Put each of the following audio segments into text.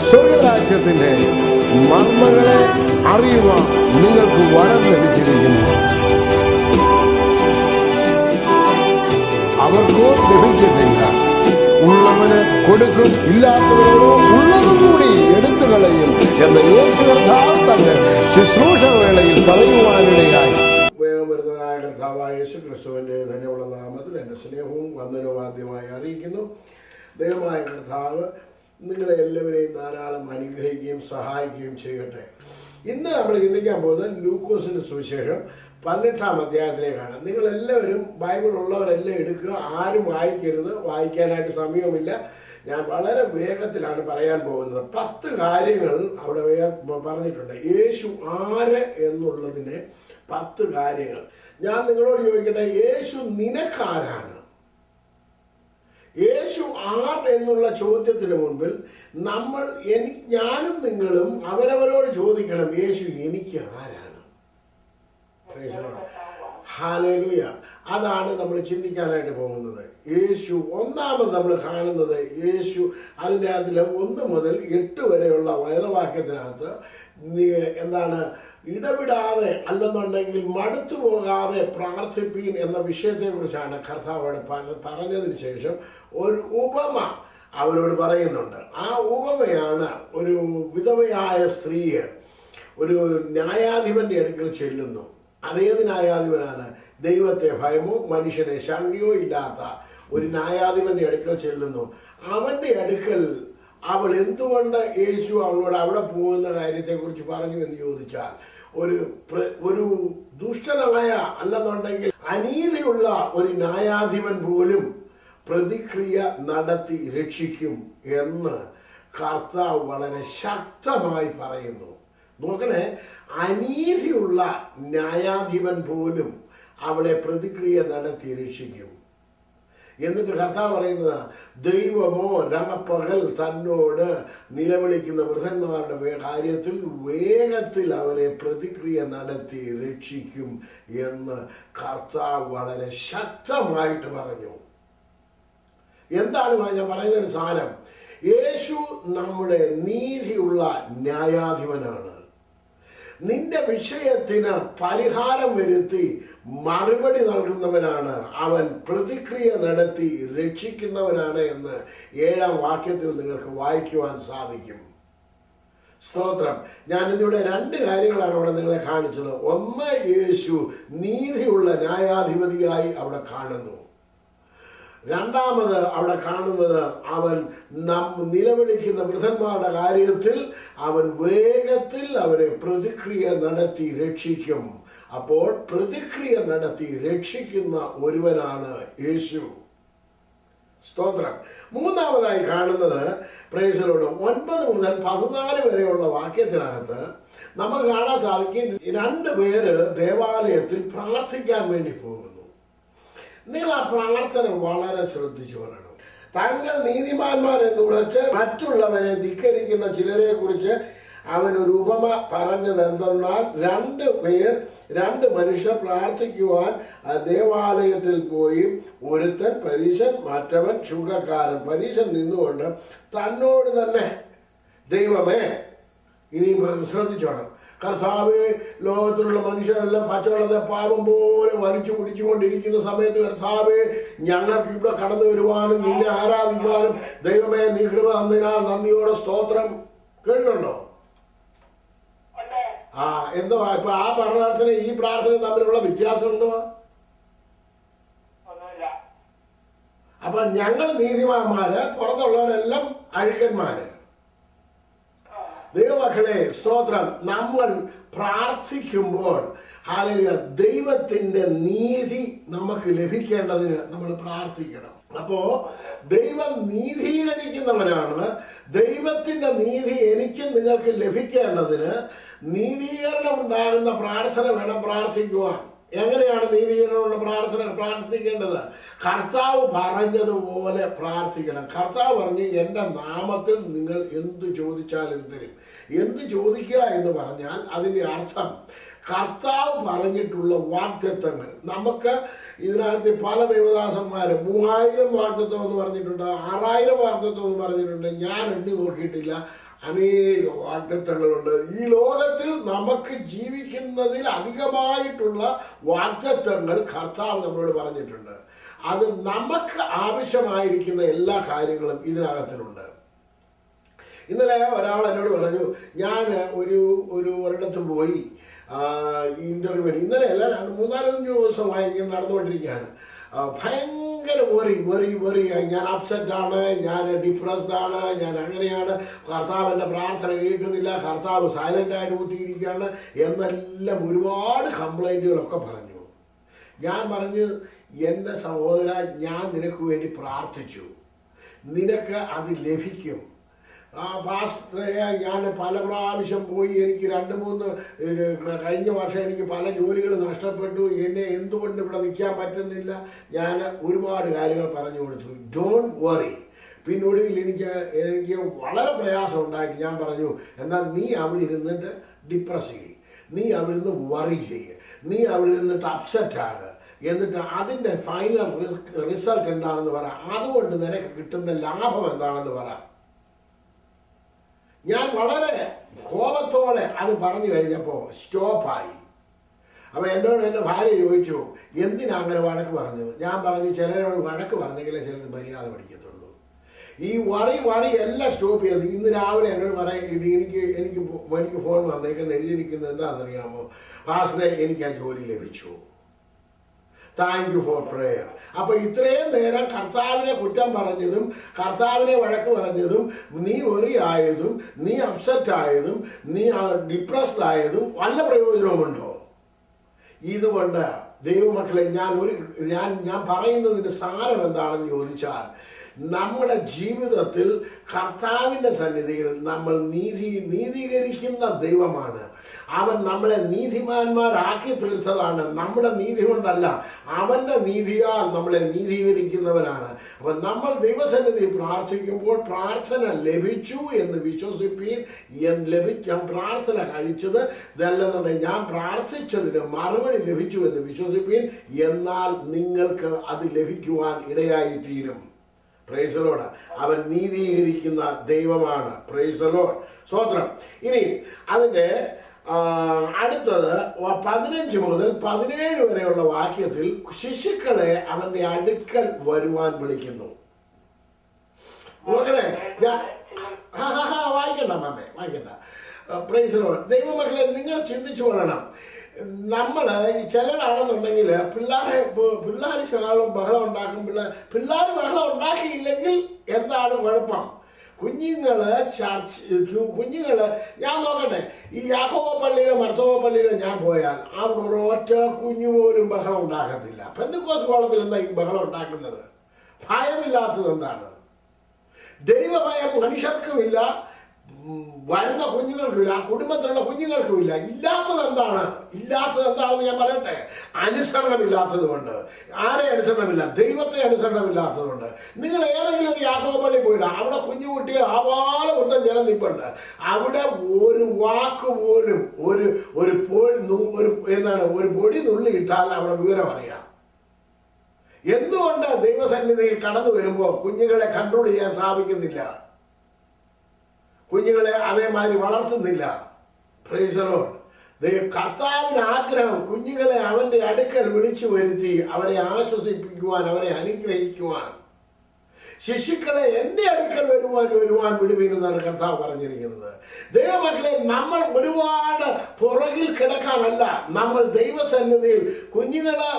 സ്വർഗരാജ്യത്തിന്റെ മർമ്മങ്ങളെ അറിയുവാൻ നിങ്ങൾക്ക് വരം ലഭിച്ചിരിക്കുന്നു. അവർക്കോ ലഭിച്ചിട്ടില്ല. ഉള്ളവന് കൊടുക്കും, ഇല്ലാത്തവരോട് ഉള്ളതും കൂടി എടുത്തു കളയും എന്ന് യേശു കർത്താവ് തന്റെ ശുശ്രൂഷ വേളയിൽ പറയുവാനിടയായി. വേഗം വരുന്നവനായ കർത്താവായ യേശു ക്രിസ്തുവിന്റെ ധന്യമുള്ള നാമത്തിൽ എന്റെ സ്നേഹവും വന്ദനവും ആദ്യമായി അറിയിക്കുന്നു. ദൈവമായ കർത്താവ് നിങ്ങളെ എല്ലാവരെയും ധാരാളം അനുഗ്രഹിക്കുകയും സഹായിക്കുകയും ചെയ്യട്ടെ. ഇന്ന് നമ്മൾ ചിന്തിക്കാൻ പോകുന്നത് ലൂക്കോസിന്റെ സുവിശേഷം 18-ാം അധ്യായത്തിലേക്കാണ്. നിങ്ങളെല്ലാവരും ബൈബിൾ ഉള്ളവരെല്ലാം എടുക്കുക, ആരും വായിക്കരുത്, വായിക്കാനായിട്ട് സമയവുമില്ല. ഞാൻ വളരെ വേഗത്തിലാണ് പറയാൻ പോകുന്നത്. 10 കാര്യങ്ങൾ അവിടെ പറഞ്ഞിട്ടുണ്ട്. യേശു ആര് എന്നുള്ളതിന് 10 കാര്യങ്ങൾ. ഞാൻ നിങ്ങളോട് ചോദിക്കട്ടെ, യേശു നിനക്കാരാണ്? യേശു ആർ എന്നുള്ള ചോദ്യത്തിന് മുൻപിൽ ഞാനും നിങ്ങളും അവരവരോട് ചോദിക്കണം, യേശു എനിക്ക് ആരാണ്? ഹല്ലേലൂയ. അതാണ് നമ്മൾ ചിന്തിക്കാനായിട്ട് പോകുന്നത്. യേശു ഒന്നാമത് നമ്മൾ കാണുന്നത്, യേശു അതിൻ്റെ 1 മുതൽ 8 വരെയുള്ള വേദവാക്യത്തിനകത്ത് എന്താണ്, ഇടപെടാതെ അല്ലെന്നുണ്ടെങ്കിൽ മടുത്തു പോകാതെ പ്രാർത്ഥിപ്പീൻ എന്ന വിഷയത്തെക്കുറിച്ചാണ് കർത്താവോട് പറഞ്ഞതിന് ശേഷം ഒരു ഉപമ അവരോട് പറയുന്നുണ്ട്. ആ ഉപമയാണ്, ഒരു വിധവയായ സ്ത്രീയെ ഒരു ന്യായാധിപന്റെ അടുക്കൽ ചെല്ലുന്നു. അതേത് ന്യായാധിപനാണ്? ദൈവത്തെ ഭയമോ മനുഷ്യനെ ശങ്കയോ ഇല്ലാത്ത ഒരു ന്യായാധിപന്റെ അടുക്കൽ ചെല്ലുന്നു. അവന്റെ അടുക്കൽ അവൾ എന്തുകൊണ്ട് യേശു അവളോട് അവിടെ പോകുന്ന കാര്യത്തെക്കുറിച്ച് പറഞ്ഞു എന്ന് ചോദിച്ചാൽ, ഒരു ദുഷ്ടനായ അല്ലെന്നുണ്ടെങ്കിൽ അനീതിയുള്ള ഒരു ന്യായാധിപൻ പോലും പ്രതിക്രിയ നടത്തി രക്ഷിക്കും എന്ന് കർത്താവ് വളരെ ശക്തമായി പറയുന്നു. നോക്കണേ, അനീതിയുള്ള ന്യായാധിപൻ പോലും അവളെ പ്രതിക്രിയ നടത്തി രക്ഷിക്കും. എന്നിട്ട് കർത്താവ് പറയുന്നത്, ദൈവമോ രാപ്പകൽ തന്നോട് നിലവിളിക്കുന്ന വൃദ്ധന്മാരുടെ കാര്യത്തിൽ വേഗത്തിൽ അവരെ പ്രതിക്രിയ നടത്തി രക്ഷിക്കും എന്ന് കർത്താവ് വളരെ ശക്തമായിട്ട് പറഞ്ഞു. എന്താണ് ഞാൻ പറയുന്നതിന് സാരം? യേശു നമ്മുടെ നീതിയുള്ള ന്യായാധിപനാണ്. നിന്റെ വിഷയത്തിന് പരിഹാരം വരുത്തി മറുപടി നൽകുന്നവനാണ് അവൻ, പ്രതിക്രിയ നടത്തി രക്ഷിക്കുന്നവനാണ് എന്ന് 7-ാം വാക്യത്തിൽ നിങ്ങൾക്ക് വായിക്കുവാൻ സാധിക്കും. സ്തോത്രം. ഞാനിതിവിടെ 2 കാര്യങ്ങളാണ് അവിടെ നിങ്ങളെ കാണിച്ചത്. ഒന്ന്, യേശു നീതിയുള്ള ന്യായാധിപതിയായി അവിടെ കാണുന്നു. രണ്ടാമത് അവിടെ കാണുന്നത്, അവൻ നിലവിളിക്കുന്ന വൃദ്ധന്മാരുടെ കാര്യത്തിൽ അവൻ വേഗത്തിൽ അവരെ പ്രതിക്രിയ നടത്തി രക്ഷിക്കും. അപ്പോൾ പ്രതിക്രിയ നടത്തി രക്ഷിക്കുന്ന ഒരുവനാണ് യേശു. സ്തോത്രം. മൂന്നാമതായി കാണുന്നത്, പ്രൈസ് ദി ലോർഡ്, 9 മുതൽ 14 വരെയുള്ള വാക്യത്തിനകത്ത് നമുക്ക് കാണാൻ സാധിക്കും, 2 പേര് ദേവാലയത്തിൽ പ്രാർത്ഥിക്കാൻ വേണ്ടി പോകുന്നു. നിങ്ങൾ ആ പ്രാർത്ഥന വളരെ ശ്രദ്ധിച്ചു പറയണം. തങ്ങൾ നീതിമാന്മാരെന്ന് കുറിച്ച് മറ്റുള്ളവരെ ധിക്കരിക്കുന്ന ചിലരെ കുറിച്ച് അവനൊരു ഉപമ പറഞ്ഞത് എന്തെന്നാൽ, 2 മനുഷ്യർ പ്രാർത്ഥിക്കുവാൻ ദേവാലയത്തിൽ പോയി, ഒരുത്തൻ പരീശൻ, മറ്റവൻ ചുങ്കക്കാരൻ. പരീശൻ നിന്നുകൊണ്ട് തന്നോട് തന്നെ, ദൈവമേ, ഇനി ശ്രദ്ധിച്ചോണം, കർത്താവേ, ലോകത്തിലുള്ള മനുഷ്യരെല്ലാം പച്ചവെള്ളത്തെ പാപം പോലെ വലിച്ചു കുടിച്ചുകൊണ്ടിരിക്കുന്ന സമയത്ത്, കർത്താവേ, ഞങ്ങൾക്ക് ഇവിടെ കടന്നു വരുവാനും നിന്നെ ആരാധിക്കുവാനും ദൈവമേ നീ കൃപ തന്നതിനാൽ നന്ദിയോടെ സ്തോത്രം. കേട്ടിട്ടുണ്ടോ? എന്തുവാ ഇപ്പൊ ആ പ്രാർത്ഥന ഈ പ്രാർത്ഥന തമ്മിലുള്ള വ്യത്യാസം എന്തുവാ? അപ്പൊ ഞങ്ങൾ നീതിമാന്മാര്, പുറത്തുള്ളവരെല്ലാം അഴുക്കന്മാര്. ദൈവമക്കളെ, സ്തോത്രം. നമ്മൾ പ്രാർത്ഥിക്കുമ്പോൾ ഹല്ലേലൂയ, ദൈവത്തിന്റെ നീതി നമുക്ക് ലഭിക്കേണ്ടതിന് നമ്മൾ പ്രാർത്ഥിക്കണം. അപ്പോ ദൈവം നീതീകരിക്കുന്നവനാണ്. ദൈവത്തിന്റെ നീതി എനിക്കും നിങ്ങൾക്ക് ലഭിക്കേണ്ടതിന് നീതീകരണം ഉണ്ടാകുന്ന പ്രാർത്ഥന വേണം പ്രാർത്ഥിക്കുവാൻ. എങ്ങനെയാണ് നീതീകരണമുള്ള പ്രാർത്ഥിക്കേണ്ടത്? കർത്താവ് പറഞ്ഞതുപോലെ പ്രാർത്ഥിക്കണം. കർത്താവ് പറഞ്ഞ്, എൻ്റെ നാമത്തിൽ നിങ്ങൾ എന്ത് ചോദിച്ചാലും തരും. എന്ത് ചോദിക്കുക എന്ന് പറഞ്ഞാൽ അതിൻ്റെ അർത്ഥം കർത്താവ് പറഞ്ഞിട്ടുള്ള വാഗ്ദത്തങ്ങൾ. നമുക്ക് ഇതിനകത്ത് പല ദേവദാസന്മാർ 3000 വാഗ്ദത്തം എന്ന് പറഞ്ഞിട്ടുണ്ട്, 6000 വാഗ്ദത്തം എന്ന് പറഞ്ഞിട്ടുണ്ട്. ഞാൻ എണ്ണി നോക്കിയിട്ടില്ല. അനേക വാഗ്ദത്തങ്ങളുണ്ട്. ഈ ലോകത്തിൽ നമുക്ക് ജീവിക്കുന്നതിൽ അധികമായിട്ടുള്ള വാഗ്ദത്തങ്ങൾ കർത്താവ് നമ്മളോട് പറഞ്ഞിട്ടുണ്ട്. അത് നമുക്ക് ആവശ്യമായിരിക്കുന്ന എല്ലാ കാര്യങ്ങളും ഇതിനകത്തിലുണ്ട്. ഇന്നലെ ഒരാൾ എന്നോട് പറഞ്ഞു, ഞാൻ ഒരിടത്ത് പോയി ഇൻ്റർവ്യൂവിന്, ഇന്നലെ അല്ല 3-4 ദിവസമായി ഇങ്ങനെ നടന്നുകൊണ്ടിരിക്കുകയാണ്. ഭയങ്കര വെറി ഞാൻ അപ്സെറ്റാണ്, ഞാൻ ഡിപ്രസ്ഡ് ആണ്, ഞാൻ അങ്ങനെയാണ്, കർത്താവ് എൻ്റെ പ്രാർത്ഥന കേൾക്കുന്നില്ല, കർത്താവ് സൈലൻ്റായിട്ട് കുത്തിയിരിക്കുകയാണ് എന്നെല്ലാം ഒരുപാട് കംപ്ലൈൻറ്റുകളൊക്കെ പറഞ്ഞു. ഞാൻ പറഞ്ഞു, എൻ്റെ സഹോദര, ഞാൻ നിനക്ക് വേണ്ടി പ്രാർത്ഥിച്ചു, നിനക്ക് അത് ലഭിക്കും. ഫാസ്റ്ററെ, ഞാൻ പല പ്രാവശ്യം പോയി, എനിക്ക് 2-3 കഴിഞ്ഞ വർഷം എനിക്ക് പല ജോലികൾ നഷ്ടപ്പെട്ടു, എന്നെ എന്തുകൊണ്ട് ഇവിടെ നിൽക്കാൻ പറ്റുന്നില്ല, ഞാൻ ഒരുപാട് കാര്യങ്ങൾ പറഞ്ഞു കൊടുത്തു. Don't worry. പിന്നൊടുവിൽ എനിക്ക് വളരെ പ്രയാസം ഉണ്ടായിട്ട് ഞാൻ പറഞ്ഞു, എന്നാൽ നീ അവിടെ ഇരുന്നിട്ട് ഡിപ്രസ് ചെയ്യ്, നീ അവിടെ നിന്ന് വറി ചെയ്യ്, നീ അവിടെ നിന്നിട്ട് അപ്സെറ്റ് ആകുക, എന്നിട്ട് അതിൻ്റെ ഫൈനൽ റിസൾട്ട് എന്താണെന്ന് പറ, അതുകൊണ്ട് നിനക്ക് കിട്ടുന്ന ലാഭം എന്താണെന്ന് പറ. ഞാൻ വളരെ കോപത്തോടെ അത് പറഞ്ഞു കഴിഞ്ഞപ്പോൾ സ്റ്റോപ്പായി. അപ്പോൾ എന്നോട് എൻ്റെ ഭാര്യ ചോദിച്ചു, എന്തിനാ അങ്ങനെ വഴക്ക് പറഞ്ഞത്? ഞാൻ പറഞ്ഞു, ചിലരോട് വഴക്ക് പറഞ്ഞെങ്കിലേ ചിലർ മര്യാദ പഠിക്കത്തുള്ളൂ. ഈ വറി എല്ലാം സ്റ്റോപ്പ് ചെയ്ത് ഇന്ന് രാവിലെ എന്നോട് എനിക്ക് ഫോൺ വന്നേക്കെന്ന് എഴുതിയിരിക്കുന്നത് എന്താണെന്നറിയാമോ? പാസ്റ്ററെ, എനിക്ക് ആ ജോലി ലഭിച്ചു, താങ്ക് യു ഫോർ പ്രെയർ. അപ്പോൾ ഇത്രയും നേരം കർത്താവിനെ കുറ്റം പറഞ്ഞതും കർത്താവിനെ വഴക്ക് പറഞ്ഞതും നീ വെറി ആയതും നീ അപ്സെറ്റ് ആയതും നീ ഡിപ്രസ്ഡ് ആയതും വല്ല പ്രയോജനവുമുണ്ടോ? ഇതുകൊണ്ട് ദൈവമക്കളെ, ഞാൻ പറയുന്നതിൻ്റെ സാരം എന്താണെന്ന് ചോദിച്ചാൽ, നമ്മുടെ ജീവിതത്തിൽ കർത്താവിൻ്റെ സന്നിധിയിൽ നമ്മൾ നീതീകരിക്കുന്ന ദൈവമാണ്. അവൻ നമ്മളെ നീതിമാന്മാരാക്കി തീർത്തതാണ്. നമ്മുടെ നീതി കൊണ്ടല്ല, അവൻ്റെ നീതിയാൽ നമ്മളെ നീതീകരിക്കുന്നവനാണ്. അപ്പം നമ്മൾ ദൈവസന്നിധി പ്രാർത്ഥിക്കുമ്പോൾ പ്രാർത്ഥന ലഭിച്ചു എന്ന് വിശ്വസിപ്പീൻ. ഞാൻ പ്രാർത്ഥന കഴിച്ചത് ഇതല്ലെന്നുണ്ടെങ്കിൽ ഞാൻ പ്രാർത്ഥിച്ചതിന് മറുപടി ലഭിച്ചു എന്ന് വിശ്വസിപ്പീൻ. എന്നാൽ നിങ്ങൾക്ക് അത് ലഭിക്കുവാൻ ഇടയായി തീരും. Price the Lord. അവൻ നീതീകരിക്കുന്ന ദൈവമാണ്. Price the Lord. സ്തോത്രം. ഇനി അതിൻ്റെ അടുത്തത് 15 മുതൽ 17 വരെയുള്ള വാക്യത്തിൽ ശിശുക്കളെ അവന്റെ അടുക്കൽ വരുവാൻ വിളിക്കുന്നു. നോക്കണേ, വായിക്കണ്ട മാമേ, വായിക്കണ്ട. Praise the lord. ദൈവമക്കളെ, നിങ്ങൾ ചിന്തിച്ചു കൊള്ളണം. നമ്മൾ ചിലരാണെന്നുണ്ടെങ്കിൽ പിള്ളേർ ശകലം ബഹളം ഉണ്ടാക്കും. പിള്ളേർ ബഹളം ഉണ്ടാക്കിയില്ലെങ്കിൽ എന്താണ് കുഴപ്പം? കുഞ്ഞുങ്ങള് ഞാൻ നോക്കട്ടെ, ഈ യാക്കോബ പള്ളിയിലോ മർത്തോബ പള്ളിയിലോ ഞാൻ പോയാൽ അവിടെ ഒരൊറ്റ കുഞ്ഞു പോലും ബഹളം ഉണ്ടാക്കത്തില്ല. പെന്തക്കോസ്ത് കോളത്തിൽ എന്താ ഈ ബഹളം ഉണ്ടാക്കുന്നത്? ഭയമില്ലാത്തത് എന്താണ്? ദൈവഭയം മനുഷ്യർക്കുമില്ല, വരുന്ന കുഞ്ഞുങ്ങൾക്കുമില്ല, കുടുംബത്തിലുള്ള കുഞ്ഞുങ്ങൾക്കുമില്ല. ഇല്ലാത്തത് എന്താണെന്ന് ഞാൻ പറയട്ടെ. അനുസരണമില്ലാത്തത് കൊണ്ട്. ആരെ അനുസരണമില്ല? ദൈവത്തെ അനുസരണമില്ലാത്തത് കൊണ്ട്. നിങ്ങൾ ഏതെങ്കിലും ഒരു യാക്കോബ പള്ളി പോയില്ല, അവിടെ കുഞ്ഞുകുട്ടികൾ ആവാല മൊത്തം ജനം നിൽപ്പുണ്ട്. അവിടെ ഒരു വാക്ക് പോലും ഒരു പൊടി നുള്ളിയിട്ടാൽ അവിടെ വിവരം അറിയാം. എന്തുകൊണ്ട് ദൈവസന്നിധിയിൽ കടന്നു വരുമ്പോൾ കുഞ്ഞുങ്ങളെ കൺട്രോൾ ചെയ്യാൻ സാധിക്കുന്നില്ല? കുഞ്ഞുങ്ങളെ അതേമാതിരി വളർത്തുന്നില്ല. Price the Lord. കർത്താവിന് ആഗ്രഹം കുഞ്ഞുങ്ങളെ അവന്റെ അടുക്കൽ വിളിച്ചു വരുത്തി അവരെ ആശ്വസിപ്പിക്കുവാൻ, അവരെ അനുഗ്രഹിക്കുവാൻ. ശിശുക്കളെ എൻ്റെ അടുക്കൽ വരുവാൻ വിടുവീനെന്നാണ് കർത്താവ് പറഞ്ഞിരിക്കുന്നത്. ദൈവമക്കളെ, നമ്മൾ ഒരുപാട് പുറകിൽ കിടക്കാനല്ല, നമ്മൾ ദൈവസന്നിധിയിൽ കുഞ്ഞുങ്ങളെ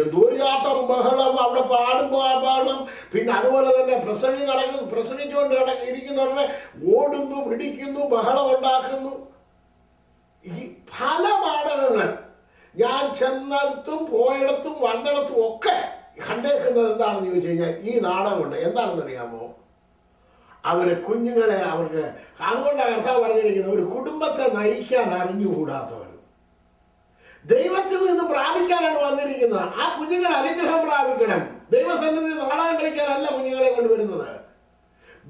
എന്തോരാട്ടം ബഹളം, അവിടെ പാടണം. പിന്നെ അതുപോലെ തന്നെ പ്രസംഗിച്ചുകൊണ്ട് ഇരിക്കുന്നവരെ ഓടുന്നു, പിടിക്കുന്നു, ബഹളം ഉണ്ടാക്കുന്നു. ഈ പല നാടകങ്ങൾ ഞാൻ ചെന്നിടത്തും പോയിടത്തും വന്നിടത്തും ഒക്കെ കണ്ടേക്കുന്നത് എന്താണെന്ന് ചോദിച്ചു കഴിഞ്ഞാൽ, ഈ നാടകമുണ്ട്. എന്താണെന്ന് അറിയാമോ? കുഞ്ഞുങ്ങളെ അവർക്ക് അതുകൊണ്ടാണ് കർത്താവ് പറഞ്ഞിരിക്കുന്നത്, ഒരു കുടുംബത്തെ നയിക്കാൻ അറിഞ്ഞുകൂടാത്തവർ ദൈവത്തിൽ നിന്ന് പ്രാപിക്കാനാണ് വന്നിരിക്കുന്നത്. ആ കുഞ്ഞുങ്ങൾ അനുഗ്രഹം പ്രാപിക്കണം. ദൈവസന്നിധി നാടകം കളിക്കാനല്ല കുഞ്ഞുങ്ങളെ കൊണ്ടുവരുന്നത്.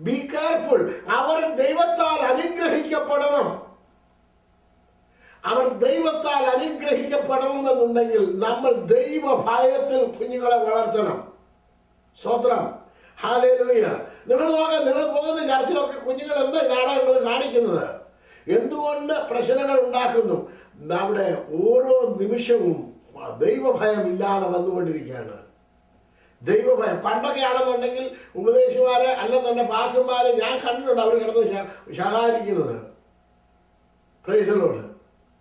Be careful. അവർ ദൈവത്താൽ അനുഗ്രഹിക്കപ്പെടണം. അവർ ദൈവത്താൽ അനുഗ്രഹിക്കപ്പെടണമെന്നുണ്ടെങ്കിൽ നമ്മൾ ദൈവഭയത്തിൽ കുഞ്ഞുങ്ങളെ വളർത്തണം. സ്തോത്രം. ഹല്ലേലൂയ. നിങ്ങൾ നോക്കാം, നിങ്ങൾ പോകുന്ന ചർച്ചിലൊക്കെ കുഞ്ഞുങ്ങൾ എന്താ നാടകങ്ങൾ കാണിക്കുന്നത്? എന്തുകൊണ്ട് പ്രശ്നങ്ങൾ ഉണ്ടാക്കുന്നു? നമ്മുടെ ഓരോ നിമിഷവും ദൈവഭയം ഇല്ലാതെ വന്നുകൊണ്ടിരിക്കുകയാണ്. ദൈവഭയം പണ്ടൊക്കെ ആണെന്നുണ്ടെങ്കിൽ ഉപദേശിമാരെ അല്ലെന്നുണ്ടെങ്കിൽ പാസ്റ്റർമാരെ ഞാൻ കണ്ടിട്ടുണ്ട് അവർ കിടന്ന് ശകാരിക്കുന്നത്. Price the Lord.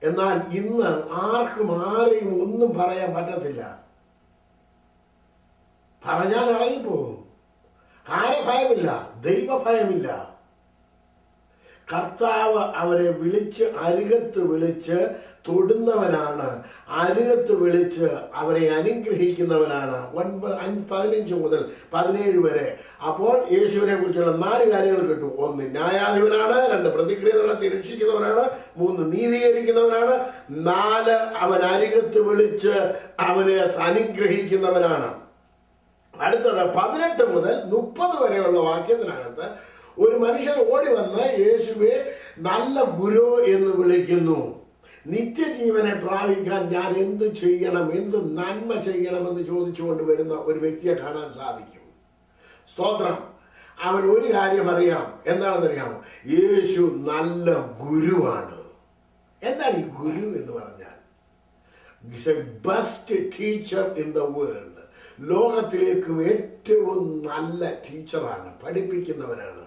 എന്നാൽ ഇന്ന് ആർക്കും ആരെയും ഒന്നും പറയാൻ പറ്റത്തില്ല. പറഞ്ഞാൽ ഇറങ്ങിപ്പോകും. ആരെ ഭയമില്ല? ദൈവഭയമില്ല. കർത്താവ് അവരെ വിളിച്ച് അരികത്ത് വിളിച്ച് തൊടുന്നവനാണ്, അരികത്ത് വിളിച്ച് അവരെ അനുഗ്രഹിക്കുന്നവനാണ്. 15 മുതൽ 17 വരെ. അപ്പോൾ യേശുവിനെ കുറിച്ചുള്ള 4 കാര്യങ്ങൾ കേട്ടു. 1 ന്യായാധിപനാണ്, 2 പ്രതിക്രിയകളെ തിരക്ഷിക്കുന്നവനാണ്, 3 നീതീകരിക്കുന്നവനാണ്, 4 അവൻ അരികത്ത് വിളിച്ച് അവനെ അനുഗ്രഹിക്കുന്നവനാണ്. അടുത്തത് 18 മുതൽ 30 വരെയുള്ള വാക്യത്തിനകത്ത് ഒരു മനുഷ്യൻ ഓടി വന്ന് യേശുവെ നല്ല ഗുരു എന്ന് വിളിക്കുന്നു. നിത്യജീവനെ പ്രാപിക്കാൻ ഞാൻ എന്ത് ചെയ്യണം, എന്ത് നന്മ ചെയ്യണമെന്ന് ചോദിച്ചുകൊണ്ട് വരുന്ന ഒരു വ്യക്തിയെ കാണാൻ സാധിക്കും. സ്തോത്രം. അവൻ ഒരു കാര്യം അറിയാം. എന്താണെന്നറിയാമോ? യേശു നല്ല ഗുരുവാണ്. എന്താണ് ഈ ഗുരു എന്ന് പറഞ്ഞാൽ? Is a best teacher in the world. ലോകത്തിലേക്കും ഏറ്റവും നല്ല ടീച്ചറാണ്, പഠിപ്പിക്കുന്നവനാണ്.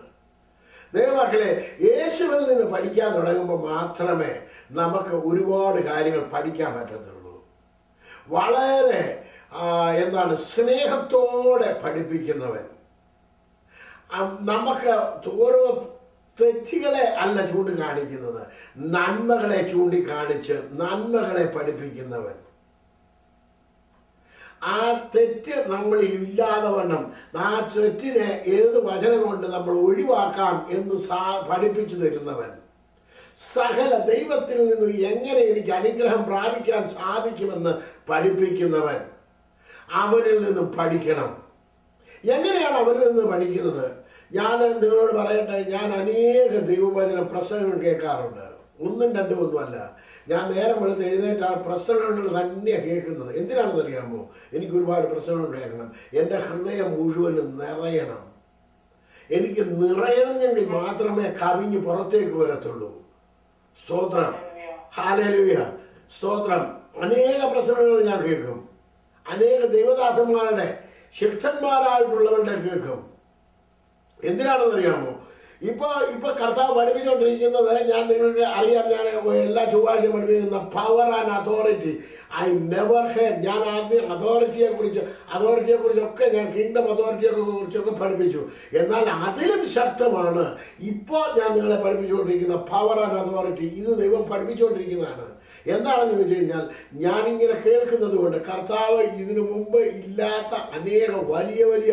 ദൈവമക്കളെ, യേശുവിൽ നിന്ന് പഠിക്കാൻ തുടങ്ങുമ്പോൾ മാത്രമേ നമുക്ക് ഒരുപാട് കാര്യങ്ങൾ പഠിക്കാൻ പറ്റത്തുള്ളൂ. വളരെ സ്നേഹത്തോടെ പഠിപ്പിക്കുന്നവൻ. നമുക്ക് ഓരോ തെറ്റുകളെ അല്ല ചൂണ്ടിക്കാണിക്കുന്നത്, നന്മകളെ ചൂണ്ടിക്കാണിച്ച് നന്മകളെ പഠിപ്പിക്കുന്നവൻ. ആ തെറ്റ് നമ്മളിൽ ഇല്ലാതെ വണ്ണം ആ തെറ്റിനെ ഏത് വചനം കൊണ്ട് നമ്മൾ ഒഴിവാക്കാം എന്ന് പഠിപ്പിച്ചു തരുന്നവൻ. സകല ദൈവത്തിൽ നിന്നും എങ്ങനെ എനിക്ക് അനുഗ്രഹം പ്രാപിക്കാൻ സാധിക്കുമെന്ന് പഠിപ്പിക്കുന്നവൻ. അവരിൽ നിന്നും പഠിക്കണം. എങ്ങനെയാണ് അവരിൽ നിന്ന് പഠിക്കുന്നത്? ഞാൻ നിങ്ങളോട് പറയട്ടെ, ഞാൻ അനേക ദൈവവചന പ്രസംഗങ്ങൾ കേൾക്കാറുണ്ട്. 1, 2 ഒന്നുമല്ല. ഞാൻ നേരം വെളുത്ത് എഴുന്നേറ്റാണ് പ്രസംഗങ്ങൾ തന്നെയാണ് കേൾക്കുന്നത്. എന്തിനാണെന്നറിയാമോ? എനിക്ക് ഒരുപാട് പ്രസംഗങ്ങൾ കേൾക്കണം. എൻ്റെ ഹൃദയം മുഴുവനും നിറയണം. എനിക്ക് നിറയണമെങ്കിൽ മാത്രമേ കവിഞ്ഞ് പുറത്തേക്ക് വരത്തുള്ളൂ. സ്തോത്രം. ഹല്ലേലൂയ. സ്തോത്രം. അനേക പ്രസംഗങ്ങൾ ഞാൻ കേൾക്കും. അനേക ദൈവദാസന്മാരുടെ ശക്തന്മാരായിട്ടുള്ളവരുടെ കേൾക്കും. എന്തിനാണെന്നറിയാമോ? ഇപ്പൊ കർത്താവ് പഠിപ്പിച്ചുകൊണ്ടിരിക്കുന്നത് ഞാൻ നിങ്ങൾക്ക് അറിയാം. ഞാൻ എല്ലാ ചൊവ്വാഴ്ചയും പഠിപ്പിക്കുന്ന power and authority. I never head. ഞാൻ ആദ്യം അതോറിറ്റിയെ കുറിച്ചൊക്കെ ഞാൻ കിങ്ഡം അതോറിറ്റിയെ കുറിച്ചൊക്കെ പഠിപ്പിച്ചു. എന്നാൽ അതിലും ശക്തമാണ് ഇപ്പോൾ ഞാൻ നിങ്ങളെ പഠിപ്പിച്ചുകൊണ്ടിരിക്കുന്ന പവർ ആൻഡ് അതോറിറ്റി. ഇത് ദൈവം പഠിപ്പിച്ചുകൊണ്ടിരിക്കുന്നതാണ്. എന്താണെന്ന് ചോദിച്ചു കഴിഞ്ഞാൽ, ഞാനിങ്ങനെ കേൾക്കുന്നത് കൊണ്ട് കർത്താവ് ഇതിനു മുമ്പ് ഇല്ലാത്ത അനേക വലിയ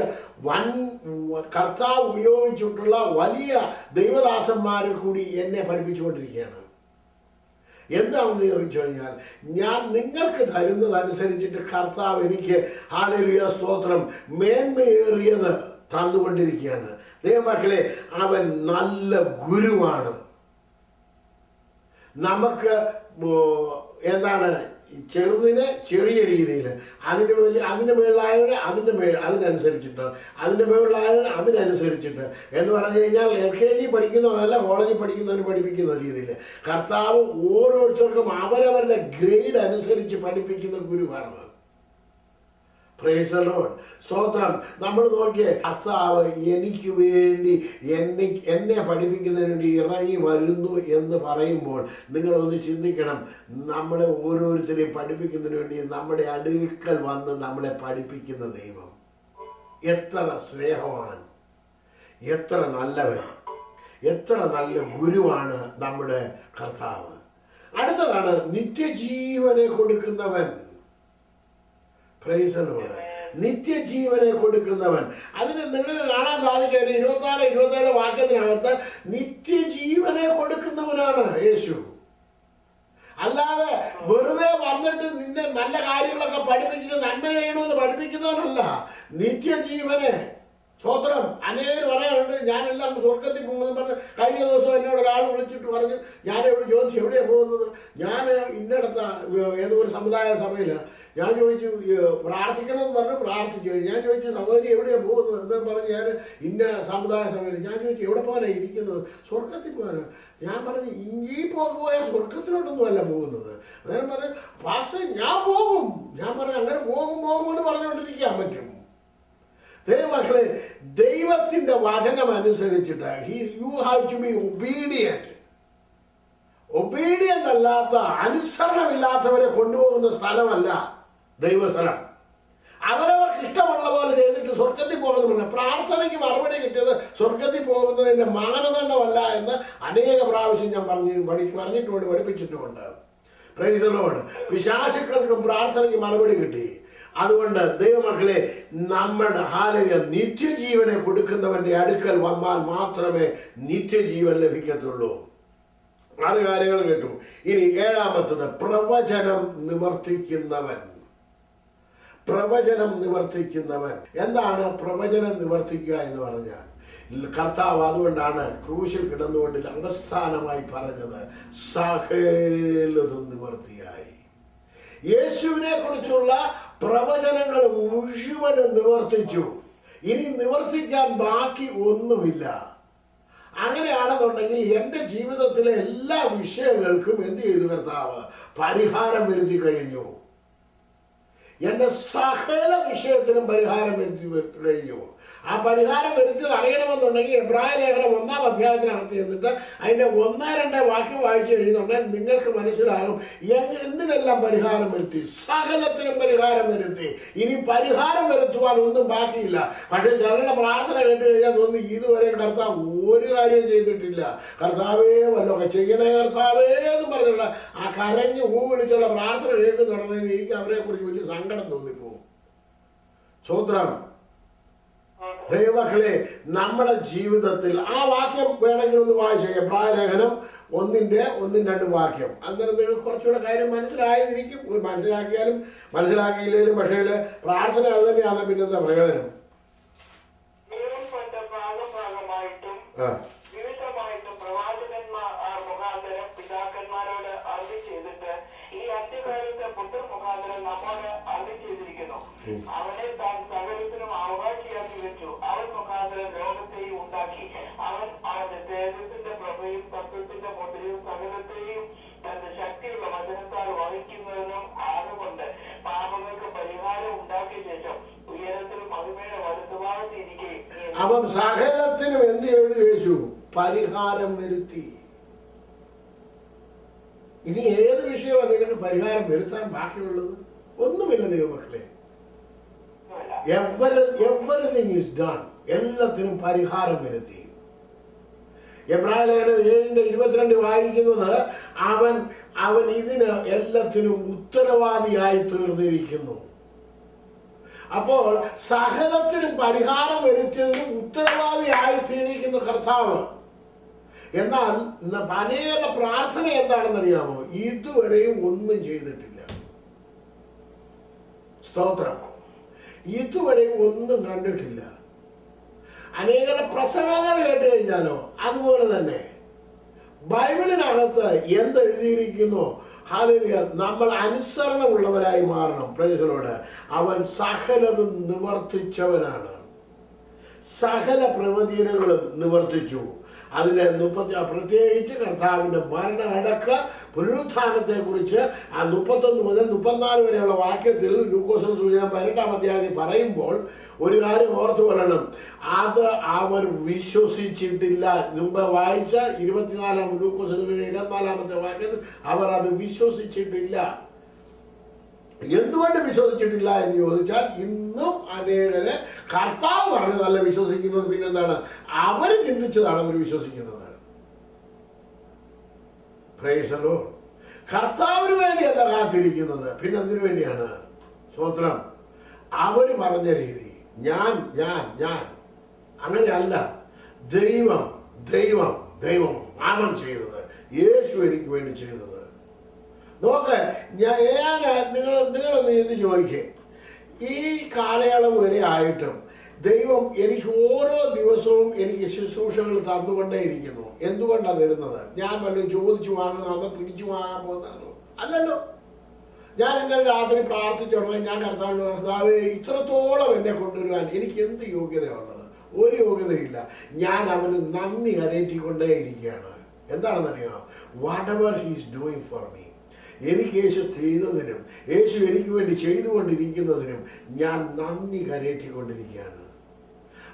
കർത്താവ് ഉപയോഗിച്ചിട്ടുള്ള വലിയ ദൈവദാസന്മാരിൽ കൂടി എന്നെ പഠിപ്പിച്ചുകൊണ്ടിരിക്കുകയാണ്. എന്താണെന്ന് ചോദിച്ചു കഴിഞ്ഞാൽ, ഞാൻ നിങ്ങൾക്ക് തരുന്നതനുസരിച്ചിട്ട് കർത്താവ് എനിക്ക് ഹല്ലേലൂയ സ്തോത്രം മേന്മയേറിയത് തന്നുകൊണ്ടിരിക്കുകയാണ്. ദൈവമക്കളെ, അവൻ നല്ല ഗുരുവാണ്. നമുക്ക് ചെറുതിന് ചെറിയ രീതിയിൽ, അതിൻ്റെ മേളിലായവന് അതിനനുസരിച്ചിട്ട്, അതിൻ്റെ മേളിലായവന് അതിനനുസരിച്ചിട്ട് എന്ന് പറഞ്ഞു കഴിഞ്ഞാൽ LKG പഠിക്കുന്നവനല്ല കോളേജിൽ പഠിക്കുന്നവന് പഠിപ്പിക്കുന്ന രീതിയിൽ കർത്താവ് ഓരോരുത്തർക്കും അവരവരുടെ ഗ്രേഡ് അനുസരിച്ച് പഠിപ്പിക്കുന്ന ഗുരുവാണ്. Price the Lord. സ്തോത്രം. നമ്മൾ നോക്കിയേ, കർത്താവ് എനിക്ക് വേണ്ടി എന്നെ പഠിപ്പിക്കുന്നതിന് വേണ്ടി ഇറങ്ങി വരുന്നു എന്ന് പറയുമ്പോൾ നിങ്ങളൊന്ന് ചിന്തിക്കണം. നമ്മളെ ഓരോരുത്തരെയും പഠിപ്പിക്കുന്നതിന് വേണ്ടി നമ്മുടെ അടുക്കൽ വന്ന് നമ്മളെ പഠിപ്പിക്കുന്ന ദൈവം എത്ര സ്നേഹവാൻ, എത്ര നല്ലവൻ, എത്ര നല്ല ഗുരുവാണ് നമ്മുടെ കർത്താവ്. അടുത്തതാണ് നിത്യജീവനെ കൊടുക്കുന്നവൻ. Praise the lord. നിത്യജീവനെ കൊടുക്കുന്നവൻ. അതിന് നിങ്ങൾക്ക് കാണാൻ സാധിക്കും 26, 27 വാക്യത്തിനകത്ത് നിത്യജീവനെ കൊടുക്കുന്നവനാണ് യേശു. അല്ലാതെ വെറുതെ വന്നിട്ട് നിന്നെ നല്ല കാര്യങ്ങളൊക്കെ പഠിപ്പിച്ചിട്ട് നന്മ ചെയ്യണമെന്ന് പഠിപ്പിക്കുന്നവനല്ല. നിത്യജീവനെ. സ്തോത്രം. അനേകർ പറയാറുണ്ട് ഞാനെല്ലാം സ്വർഗത്തിൽ പോകുമെന്ന് പറഞ്ഞ് കഴിഞ്ഞ ദിവസം എന്നോട് ഒരാൾ വിളിച്ചു ചോദിച്ചിട്ട് പറഞ്ഞു, ഞാൻ എവിടെ ചോദിച്ചു എവിടെയാണ് പോകുന്നത്, ഞാൻ ഇന്നടത്ത ഏതോ ഒരു സമുദായ സഭയിൽ ഞാൻ ചോദിച്ചു പ്രാർത്ഥിക്കണമെന്ന് പറഞ്ഞു, പ്രാർത്ഥിച്ചു. ഞാൻ ചോദിച്ചു സഹോദരി എവിടെയാണ് പോകുന്നത് എന്ന് പറഞ്ഞു, ഞാൻ ഇന്ന സമുദായ സഭയിൽ. ഞാൻ ചോദിച്ചു എവിടെ പോകാനാണ് ഇരിക്കുന്നത്, സ്വർഗത്തിൽ പോകാനാണ്. ഞാൻ പറഞ്ഞു ഈ പോയാൽ സ്വർഗത്തിലോട്ടൊന്നും അല്ല പോകുന്നത്. അന്നേരം പറഞ്ഞു പാസ്റ്റർ ഞാൻ പോകും. ഞാൻ പറഞ്ഞു അങ്ങനെ പോകുമെന്ന് പറഞ്ഞുകൊണ്ടിരിക്കാൻ പറ്റും. ദൈവമക്കളെ, ദൈവത്തിന്റെ വചനം അനുസരിച്ചിട്ട് you have to be obedient. Obedient അല്ലാത്ത, അനുസരണമില്ലാത്തവരെ കൊണ്ടുപോകുന്ന സ്ഥലമല്ല ദൈവസ്ഥലം. അവരവർക്ക് ഇഷ്ടമുള്ള പോലെ ചെയ്തിട്ട് സ്വർഗത്തിൽ പോകുന്നുണ്ട്. പ്രാർത്ഥനയ്ക്ക് മറുപടി കിട്ടിയത് സ്വർഗത്തിൽ പോകുന്നതിന്റെ മാനദണ്ഡമല്ല എന്ന് അനേക പ്രാവശ്യം ഞാൻ പറഞ്ഞിട്ടുമുണ്ട്, പഠിപ്പിച്ചിട്ടുമുണ്ട്. Praise the lord. പിശാചുക്കൾക്കും പ്രാർത്ഥനയ്ക്ക് മറുപടി കിട്ടി. അതുകൊണ്ട് ദൈവമക്കളെ, നമ്മുടെ ഹല്ലേലൂയ നിത്യജീവനെ കൊടുക്കുന്നവന്റെ അടുക്കൽ വന്നാൽ മാത്രമേ നിത്യജീവൻ ലഭിക്കത്തുള്ളൂ. 6 കാര്യങ്ങൾ കേട്ടു. ഇനി 7-ാമത്തത് പ്രവചനം നിവർത്തിക്കുന്നവൻ. പ്രവചനം നിവർത്തിക്കുന്നവൻ. എന്താണ് പ്രവചനം നിവർത്തിക്കുക എന്ന് പറഞ്ഞാൽ? കർത്താവ് അതുകൊണ്ടാണ് ക്രൂശിൽ കിടന്നുകൊണ്ട് അവസാനമായി പറഞ്ഞത് സകലതും നിവർത്തിയായി. യേശുവിനെ കുറിച്ചുള്ള പ്രവചനങ്ങൾ മുഴുവനും നിവർത്തിച്ചു. ഇനി നിവർത്തിക്കാൻ ബാക്കി ഒന്നുമില്ല. അങ്ങനെയാണെന്നുണ്ടെങ്കിൽ എൻ്റെ ജീവിതത്തിലെ എല്ലാ വിഷയങ്ങൾക്കും എന്ത് ചെയ്തു കർത്താവ്? പരിഹാരം വരുത്തി കഴിഞ്ഞു. എൻ്റെ സകല വിഷയത്തിനും പരിഹാരം വരുത്തി കഴിഞ്ഞു. ആ പരിഹാരം വരുത്തിയത് അറിയണമെന്നുണ്ടെങ്കിൽ എബ്രായ ലേഖനം 1-ാം അധ്യായത്തിനകത്ത് ചെന്നിട്ട് അതിൻ്റെ 1-2 വാക്യം വായിച്ചു കഴിയുന്നുണ്ടെങ്കിൽ നിങ്ങൾക്ക് മനസ്സിലാകും എന്തിനെല്ലാം പരിഹാരം വരുത്തി. സകലത്തിനും പരിഹാരം വരുത്തി. ഇനി പരിഹാരം വരുത്തുവാൻ ഒന്നും ബാക്കിയില്ല. പക്ഷെ ചിലരുടെ പ്രാർത്ഥന കേട്ട് കഴിഞ്ഞാൽ തോന്നി ഇതുവരെ കർത്താവ് ഒരു കാര്യം ചെയ്തിട്ടില്ല, കർത്താവേ വല്ലതൊക്കെ ചെയ്യണേ കർത്താവേ എന്ന് പറഞ്ഞുള്ള ആ കരഞ്ഞ് വിളിച്ചുള്ള പ്രാർത്ഥന കേൾക്കുന്നുണ്ടെങ്കിൽ എനിക്ക് അവരെ കുറിച്ച് വലിയ സങ്കടം തോന്നിപ്പോകും. സ്വോത്രം. ദൈവമക്കളെ, നമ്മുടെ ജീവിതത്തിൽ ആ വാക്യം വേണമെങ്കിൽ ഒന്ന് വായിച്ചു. എബ്രായ ലേഖനം 1-2 വാക്യം. അന്നേരം നിങ്ങൾക്ക് കുറച്ചുകൂടെ കാര്യം മനസ്സിലായിരിക്കും. മനസ്സിലാക്കിയാലും മനസ്സിലാക്കിയില്ലെങ്കിലും പക്ഷേ പ്രാർത്ഥന അത് തന്നെയാണ് പിന്നത്തെ പ്രയോജനം. പിതാക്കന്മാരോട് അരുളി ചെയ്തിട്ട് ഈ അന്ത്യകാലത്തെ പുത്രൻ മുഖാന്തരം നമ്മോട് അരുളി ചെയ്തിരിക്കുന്നു. അവനെ താൻ സകലത്തിനും അവകാശിയാക്കി വെച്ചു. അവൻ മുഖാന്തരം ലോകത്തെയും ഉണ്ടാക്കി. അവൻ അവന്റെ തേജസ്സിന്റെ പ്രഭയും തത്വത്തിന്റെ മുദ്രയും സകലത്തെയും തന്റെ ശക്തിയുള്ള വചനത്താൽ വഹിക്കുന്നതിനും ആകുകൊണ്ട് പാപങ്ങൾക്ക് പരിഹാരം ഉണ്ടാക്കിയ ശേഷം ഉയരത്തിൽ മഹിമയുടെ വലതുഭാഗത്തിരിക്കെ അവൻ സകലത്തിനും എന്ത് ചെയ്തു? യേശു പരിഹാരം വരുത്തി. ഇനി ഏത് വിഷയമാണ് നിങ്ങൾക്ക് പരിഹാരം വരുത്താൻ ബാക്കിയുള്ളത്? ഒന്നുമില്ല ദൈവമക്കളെ. Everything is done. എല്ലാത്തിനും പരിഹാരം വരുത്തി. എബ്രായ ലേഖനം 7:22 വായിക്കുന്നത് അവൻ ഇതിന് എല്ലാത്തിനും ഉത്തരവാദിയായി തീർന്നിരിക്കുന്നു. അപ്പോൾ സകലത്തിനും പരിഹാരം വരുത്തിയതിനും ഉത്തരവാദിയായി തീർന്നിരിക്കുന്ന കർത്താവ്. എന്നാൽ അനേക പ്രാർത്ഥന എന്താണെന്നറിയാമോ? ഇതുവരെയും ഒന്നും ചെയ്തിട്ടില്ല. സ്തോത്രം. ഇതുവരെയും ഒന്നും കണ്ടിട്ടില്ല. അനേക പ്രസംഗങ്ങൾ കേട്ട് കഴിഞ്ഞാലോ അതുപോലെ തന്നെ ബൈബിളിനകത്ത് എന്തെഴുതിയിരിക്കുന്നു? ഹല്ലേലൂയ, നമ്മൾ അനുസരണമുള്ളവരായി മാറണം. Price the Lord. അവൻ സകലതും നിവർത്തിച്ചവനാണ്. സകല പ്രവചനങ്ങളും നിവർത്തിച്ചു. അതിനെ പ്രത്യേകിച്ച് കർത്താവിൻ്റെ മരണമടക്ക പുനരുത്ഥാനത്തെ കുറിച്ച് ആ 31 മുതൽ 34 വരെയുള്ള വാക്യത്തിൽ ലൂക്കോസിന്റെ സൂചന 18-ാം അധ്യായത്തിൽ പറയുമ്പോൾ ഒരു കാര്യം ഓർത്തു കൊള്ളണം. അത് അവർ വിശ്വസിച്ചിട്ടില്ല. മുമ്പ് വായിച്ച 24-ാം ലൂക്കോസിന്റെ 24-ാമത്തെ വാക്യത്തിൽ അവർ അത് വിശ്വസിച്ചിട്ടില്ല. എന്തുകൊണ്ട് വിശ്വസിച്ചിട്ടില്ല എന്ന് ചോദിച്ചാൽ ഇന്നും അനേകര് കർത്താവ് പറഞ്ഞതല്ല വിശ്വസിക്കുന്നത്. പിന്നെന്താണ്? അവർ ചിന്തിച്ചതാണ് അവർ വിശ്വസിക്കുന്നത്. Price the Lord. കർത്താവിന് വേണ്ടിയല്ല കാത്തിരിക്കുന്നത്, പിന്നെ എന്തിനു വേണ്ടിയാണ്? സ്തോത്രം. അവര് പറഞ്ഞ രീതി ഞാൻ ഞാൻ ഞാൻ അങ്ങനെയല്ല. ദൈവം ദൈവം ദൈവം അവൻ ചെയ്തത്. യേശു എനിക്ക് വേണ്ടി ചെയ്തത്. നോക്ക്, നിങ്ങളൊന്ന് ചിന്തിച്ച് നോക്കിക്കേ. ഈ കാലയളവ് വരെ ആയിട്ടും ദൈവം എനിക്ക് ഓരോ ദിവസവും എനിക്ക് ശുശ്രൂഷകൾ തന്നുകൊണ്ടേയിരിക്കുന്നു. എന്തുകൊണ്ടാണ് തരുന്നത്? ഞാൻ വല്ലതും ചോദിച്ചു വാങ്ങുന്നതാണോ, പിടിച്ചു വാങ്ങാൻ പോകുന്നതാണോ? അല്ലല്ലോ. ഞാൻ ഇന്നലെ രാത്രി പ്രാർത്ഥിച്ചുടനെ ഞാൻ കർത്താവേ ഇത്രത്തോളം എന്നെ കൊണ്ടുവരുവാൻ എനിക്ക് എന്ത് യോഗ്യതയുള്ളത്? ഒരു യോഗ്യതയില്ല. ഞാൻ അവന് നന്ദി കരയറ്റിക്കൊണ്ടേയിരിക്കുകയാണ്. എന്താണെന്നറിയാമോ? What ever he's doing for me, എനിക്ക് യേശു ചെയ്തതിനും യേശു എനിക്ക് വേണ്ടി ചെയ്തുകൊണ്ടിരിക്കുന്നതിനും ഞാൻ നന്ദി കരയറ്റിക്കൊണ്ടിരിക്കുകയാണ്.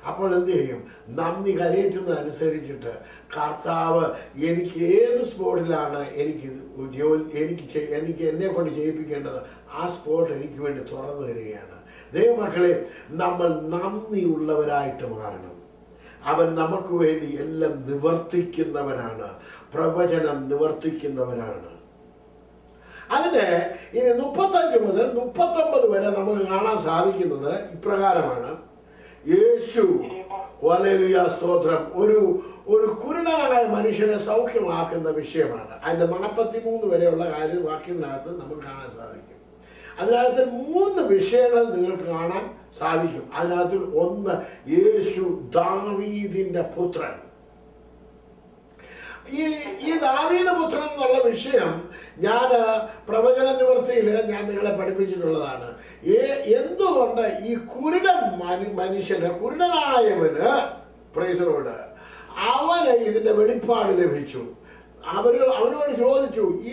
അപ്പോൾ എന്ത് ചെയ്യും? നന്ദി കരയറ്റുന്നതനുസരിച്ചിട്ട് കർത്താവ് എനിക്ക് ഏത് സ്പോട്ടിലാണ് എനിക്ക് എന്നെ കൊണ്ട് ചെയ്യിപ്പിക്കേണ്ടത് ആ സ്പോട്ട് എനിക്ക് വേണ്ടി തുറന്നു തരികയാണ്. ദൈവമക്കളെ, നമ്മൾ നന്ദിയുള്ളവരായിട്ട് മാറണം. അവൻ നമുക്ക് വേണ്ടി എല്ലാം നിവർത്തിക്കുന്നവനാണ്, പ്രവചനം നിവർത്തിക്കുന്നവനാണ്. അതിന് ഇനി 35 മുതൽ 39 വരെ നമുക്ക് കാണാൻ സാധിക്കുന്നത് ഇപ്രകാരമാണ്. യേശു, ഹല്ലേലൂയ, സ്തോത്രം, ഒരു കുരുടനായ മനുഷ്യനെ സൗഖ്യമാക്കുന്ന വിഷയമാണ്. അതിന്റെ 43 വരെയുള്ള വാക്യത്തിനകത്ത് നമുക്ക് കാണാൻ സാധിക്കും. അതിനകത്ത് 3 വിഷയങ്ങൾ നിങ്ങൾക്ക് കാണാൻ സാധിക്കും. അതിനകത്ത് ഒന്ന്, യേശു ദാവീദിന്റെ പുത്രൻ. ഈ ദാവീദ് പുത്രൻ എന്നുള്ള വിഷയം ഞാൻ പ്രവചന നിവൃത്തിയിൽ ഞാൻ നിങ്ങളെ പഠിപ്പിച്ചിട്ടുള്ളതാണ്. എന്തുകൊണ്ട് ഈ കുരുടൻ മനുഷ്യന്, കുരുടനായവന്, പ്രൈസറോട്, അവന് ഇതിന്റെ വെളിപ്പാട് ലഭിച്ചു. അവനോട് ചോദിച്ചു, ഈ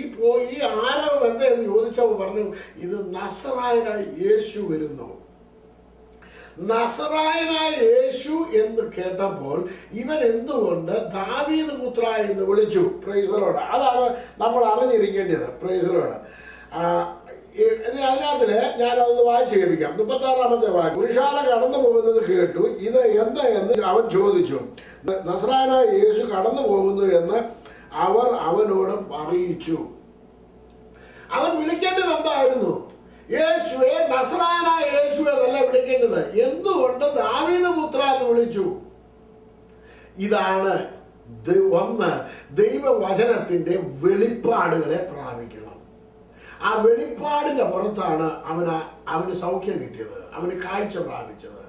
ആരോ എന്തെന്ന് ചോദിച്ചപ്പോൾ പറഞ്ഞു, ഇത് നസറായനായ യേശു വരുന്നു. നസറായനായ യേശു എന്ന് കേട്ടപ്പോൾ ഇവൻ എന്തുകൊണ്ട് ദാവീദ് പുത്ര എന്ന് വിളിച്ചു? Price the Lord. അതാണ് നമ്മൾ അറിഞ്ഞിരിക്കേണ്ടത്. Price the Lord. അതിനകത്തില് ഞാനതൊന്ന് വായിച്ചു കേൾപ്പിക്കാം. 36-ാമത്തെ വാക്യം. പുരുഷാല കടന്നു പോകുന്നത് കേട്ടു, ഇത് എന്താ എന്ന് അവൻ ചോദിച്ചു. നസറായനായ യേശു കടന്നു പോകുന്നു എന്ന് അവർ അവനോട് അറിയിച്ചു. അവൻ വിളിക്കേണ്ടത് എന്തായിരുന്നു? യേശുവെ, നസറായനായ യേശുവെ എന്നല്ല വിളിക്കേണ്ടത്. എന്തുകൊണ്ട് ദാവീദ് പുത്ര എന്ന് വിളിച്ചു? ഇതാണ് ഒന്ന്, ദൈവവചനത്തിന്റെ വെളിപ്പാടുകളെ പ്രാപിക്കണം. ആ വെളിപ്പാടിന്റെ പുറത്താണ് അവന് സൗഖ്യം കിട്ടിയത്, അവന് കാഴ്ച പ്രാപിച്ചത്.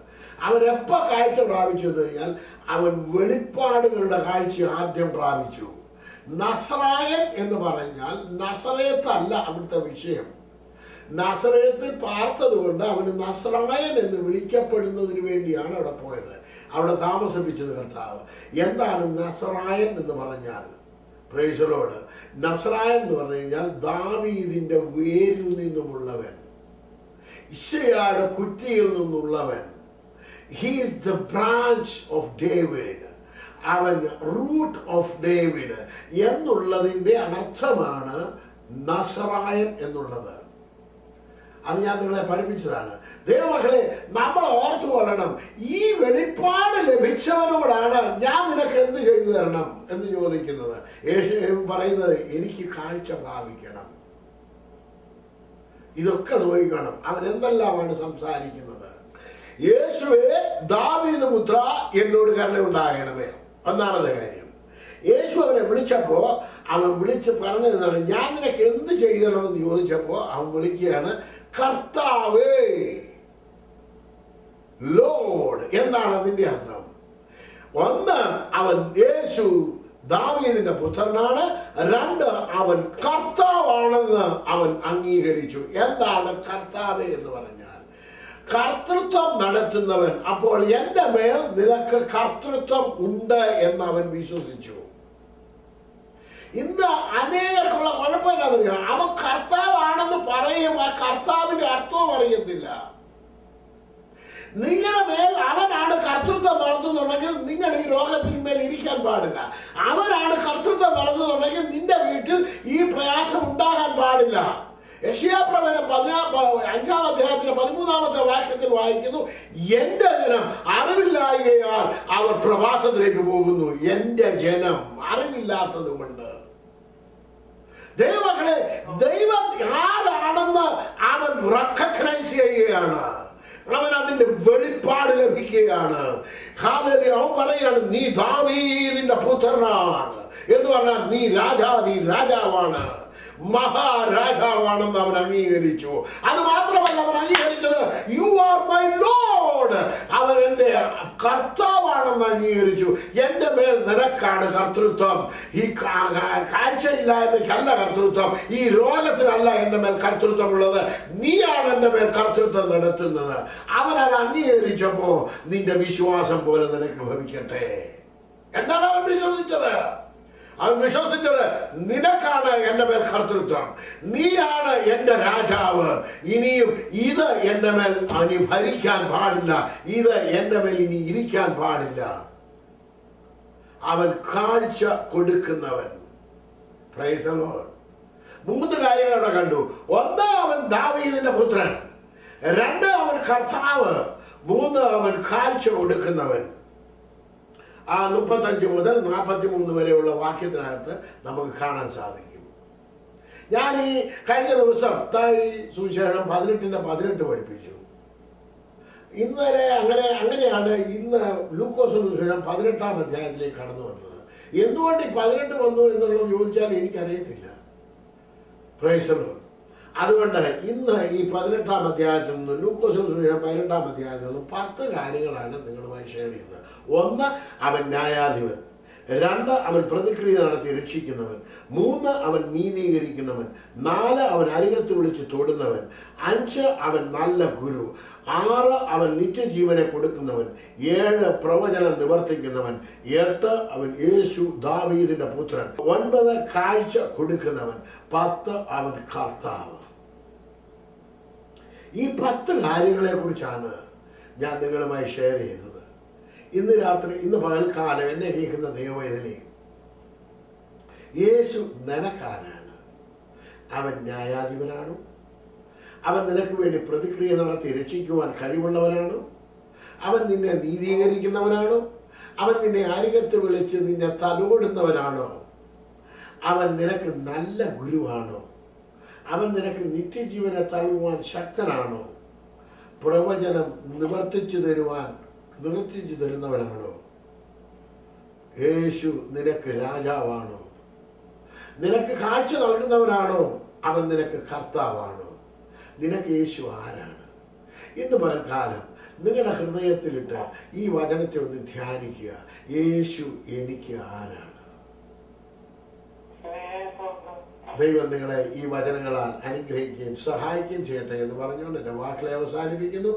അവനെപ്പോ കാഴ്ച പ്രാപിച്ചു എന്ന് കഴിഞ്ഞാൽ അവൻ വെളിപ്പാടുകളുടെ കാഴ്ച ആദ്യം പ്രാപിച്ചു. നസറായൻ എന്ന് പറഞ്ഞാൽ നസറേത്തല്ല അവിടുത്തെ വിഷയം. നസറേത്തിൽ പാർത്തത് കൊണ്ട് അവന് നസറായൻ എന്ന് വിളിക്കപ്പെടുന്നതിന് വേണ്ടിയാണ് അവിടെ പോയത്, അവിടെ താമസിപ്പിച്ചത് കർത്താവ്. എന്താണ് നസറായൻ എന്ന് പറഞ്ഞാൽ? Price the Lord. നസറായൻ എന്ന് പറഞ്ഞു കഴിഞ്ഞാൽ ദാവീദിന്റെ വേരിൽ നിന്നുമുള്ളവൻ, ഇശ്ശയായുടെ കുറ്റിയിൽ നിന്നുള്ളവൻ. He is the branch of David. അവൻ റൂട്ട് ഓഫ് ഡേവിഡ് എന്നുള്ളതിന്റെ അർത്ഥമാണ് നസറായൻ എന്നുള്ളത്. അത് ഞാൻ നിങ്ങളെ പഠിപ്പിച്ചതാണ്. ദൈവമക്കളെ, നമ്മൾ ഓർത്തു കൊള്ളണം, ഈ വെളിപ്പാട് ലഭിച്ചവനോടാണ് ഞാൻ നിനക്ക് എന്ത് ചെയ്തു തരണം എന്ന് ചോദിക്കുന്നത്. യേശു പറയുന്നത്, എനിക്ക് കാഴ്ച പ്രാപിക്കണം. ഇതൊക്കെ നോക്കണം. അവൻ എന്തെല്ലാമാണ് സംസാരിക്കുന്നത്. യേശുവേ, ദാവീദ് പുത്ര, എന്നോട് കരുണയുണ്ടാകണമേ. ഒന്നാമത്തെ കാര്യം, യേശു അവനെ വിളിച്ചപ്പോ അവൻ വിളിച്ച് പറഞ്ഞതാണ്, ഞാൻ നിനക്ക് എന്ത് ചെയ്യണമെന്ന് ചോദിച്ചപ്പോ അവൻ വിളിക്കുകയാണ്, കർത്താവേ, ലോർഡ്. എന്താണ് അതിന്റെ അർത്ഥം? ഒന്ന്, അവൻ യേശു ദാവീദിന്റെ പുത്രനാണ്. രണ്ട്, അവൻ കർത്താവാണെന്ന് അവൻ അംഗീകരിച്ചു. എന്താണ് കർത്താവേ എന്ന് പറഞ്ഞാൽ? കർത്തൃത്വം നടത്തുന്നവൻ. അപ്പോൾ എന്റെ മേൽ നിനക്ക് കർത്തൃത്വം ഉണ്ട് എന്ന് അവൻ വിശ്വസിച്ചു. ഇന്ന് അനേകർക്കുള്ള കുഴപ്പം എന്താണെന്നറിയാം? അവൻ കർത്താവാണെന്ന് പറയും, ആ കർത്താവിന്റെ അർത്ഥവും അറിയത്തില്ല. നിങ്ങളുടെ മേൽ അവനാണ് കർത്തൃത്വം നടത്തുന്നുണ്ടെങ്കിൽ നിങ്ങൾ ഈ രോഗത്തിന്മേൽ ഇരിക്കാൻ പാടില്ല. അവനാണ് കർത്തൃത്വം നടത്തുന്നുണ്ടെങ്കിൽ നിന്റെ വീട്ടിൽ ഈ പ്രയാസം ഉണ്ടാകാൻ പാടില്ല. യെശയ്യാപ്രവചനം 5-ാം അധ്യായത്തിന് 13-ാമത്തെ വാക്യത്തിൽ വായിക്കുന്നു, എന്റെ ജനം അറിവില്ലായ്കയാൽ അവർ പ്രവാസത്തിലേക്ക് പോകുന്നു. എന്റെ ജനം അറിവില്ലാത്തത് കൊണ്ട്. ദൈവമക്കളെ, ദൈവം ആരാണെന്ന് അവൻ റെക്കഗ്നൈസ് ചെയ്യുകയാണ്. അവൻ അതിന്റെ വെളിപ്പാട് ലഭിക്കുകയാണ്. ഹല്ലേലൂയ. അവൻ പറയുകയാണ്, നീ ദാവീദിന്റെ പുത്രനാണ് എന്ന് പറഞ്ഞാൽ നീ രാജാതി രാജാവാണ്, മഹാരാജാവാണെന്ന് അവൻ അംഗീകരിച്ചു. അത് മാത്രമല്ല അവൻ അംഗീകരിച്ചത്, യു ആർ മൈ ലോർഡ് നിന്നോട് അവൻ എൻ്റെ കർത്താവാണെന്ന് അംഗീകരിച്ചു. എൻ്റെ മേൽ നിനക്കാണ് കർത്തൃത്വം. ഈ കാഴ്ചയില്ലായ്മയ്ക്കല്ല കർത്തൃത്വം, ഈ രോഗത്തിനല്ല എൻ്റെ മേൽ കർത്തൃത്വം ഉള്ളത്, നീയാണ് എൻ്റെ മേൽ കർത്തൃത്വം നടത്തുന്നത്. അവൻ അത് അംഗീകരിച്ചപ്പോ നിന്റെ വിശ്വാസം പോലെ നിനക്ക് ഭവിക്കട്ടെ. എന്താണ് അവൻ വിശ്വസിച്ചത്? അവൻ വിശ്വസിച്ചത് നിനക്കാണ് എൻ്റെ മേൽ കർത്തൃത്വം, നീയാണ് എൻ്റെ രാജാവ്, ഇനിയും ഇത് എൻ്റെ മേൽ ഇനി ഭരിക്കാൻ പാടില്ല, ഇത് എൻ്റെ മേൽ ഇനി ഇരിക്കാൻ പാടില്ല. അവൻ കാഴ്ച കൊടുക്കുന്നവൻ. Praise the Lord. 3 കാര്യങ്ങൾ അവിടെ കണ്ടു. 1, അവൻ ദാവീദിന്റെ പുത്രൻ. 2, അവൻ കർത്താവ്. 3, അവൻ കാഴ്ച കൊടുക്കുന്നവൻ. ആ 35 മുതൽ 43 വരെയുള്ള വാക്യത്തിനകത്ത് നമുക്ക് കാണാൻ സാധിക്കും. ഞാൻ ഈ കഴിഞ്ഞ ദിവസം സുവിശേഷം 18:18 പഠിപ്പിച്ചു. ഇന്നലെ അങ്ങനെയാണ് ഇന്ന് ലൂക്കോസ് സുവിശേഷം 18-ാം അധ്യായത്തിലേക്ക് കടന്നു വന്നത്. എന്തുകൊണ്ട് ഈ 18 വന്നു എന്നുള്ളത് ചോദിച്ചാൽ എനിക്കറിയത്തില്ല. Price the Lord. അതുകൊണ്ട് ഇന്ന് ഈ 18-ാം അധ്യായത്തിൽ നിന്ന് ലൂക്കോസ് സുവിശേഷം 18-ാം അധ്യായത്തിൽ നിന്ന് 10 കാര്യങ്ങളാണ് നിങ്ങളുമായി ഷെയർ ചെയ്യുന്നത്. 1, അവൻ ന്യായാധിപൻ. 2, അവൻ പ്രതിക്രിയ നടത്തി രക്ഷിക്കുന്നവൻ. 3, അവൻ നീതീകരിക്കുന്നവൻ. 4, അവൻ അരികത്ത് വിളിച്ച് തൊടുന്നവൻ. 5, അവൻ നല്ല ഗുരു. 6, അവൻ നിത്യജീവനെ കൊടുക്കുന്നവൻ. 7, പ്രവചനം നിവർത്തിക്കുന്നവൻ. 8, അവൻ യേശു ദാവീദിന്റെ പുത്രൻ. 9, കാഴ്ച കൊടുക്കുന്നവൻ. 10, അവൻ കർത്താവ്. ഈ 10 കാര്യങ്ങളെ കുറിച്ചാണ് ഞാൻ നിങ്ങളുമായി ഷെയർ ചെയ്തത്. ഇന്ന് പകൽക്കാലം എന്നെ കേൾക്കുന്ന ദൈവവേദനേ, യേശു നിനക്കാരാണ്? അവൻ ന്യായാധിപനാണോ? അവൻ നിനക്ക് വേണ്ടി പ്രതിക്രിയ നടത്തി രക്ഷിക്കുവാൻ കഴിവുള്ളവനാണോ? അവൻ നിന്നെ നീതീകരിക്കുന്നവനാണോ? അവൻ നിന്നെ അരികത്ത് വിളിച്ച് നിന്നെ തലോടുന്നവനാണോ? അവൻ നിനക്ക് നല്ല ഗുരുവാണോ? അവൻ നിനക്ക് നിത്യജീവനെ തള്ളുവാൻ ശക്തനാണോ? പ്രവചനം നിവർത്തിച്ചു തരുന്നവനാണോ? യേശു നിനക്ക് രാജാവാണോ? നിനക്ക് കാഴ്ച നൽകുന്നവനാണോ? അവൻ നിനക്ക് കർത്താവാണോ? നിനക്ക് യേശു ആരാണ്? ഇന്ന് പകൽക്കാലം നിങ്ങളുടെ ഹൃദയത്തിലിട്ട് ഈ വചനത്തെ ഒന്ന് ധ്യാനിക്കുക. യേശു എനിക്ക് ആരാണ്? ദൈവം നിങ്ങളെ ഈ വചനങ്ങളാൽ അനുഗ്രഹിക്കുകയും സഹായിക്കുകയും ചെയ്യട്ടെ എന്ന് പറഞ്ഞുകൊണ്ട് എൻ്റെ വാക്കുകളെ അവസാനിപ്പിക്കുന്നു.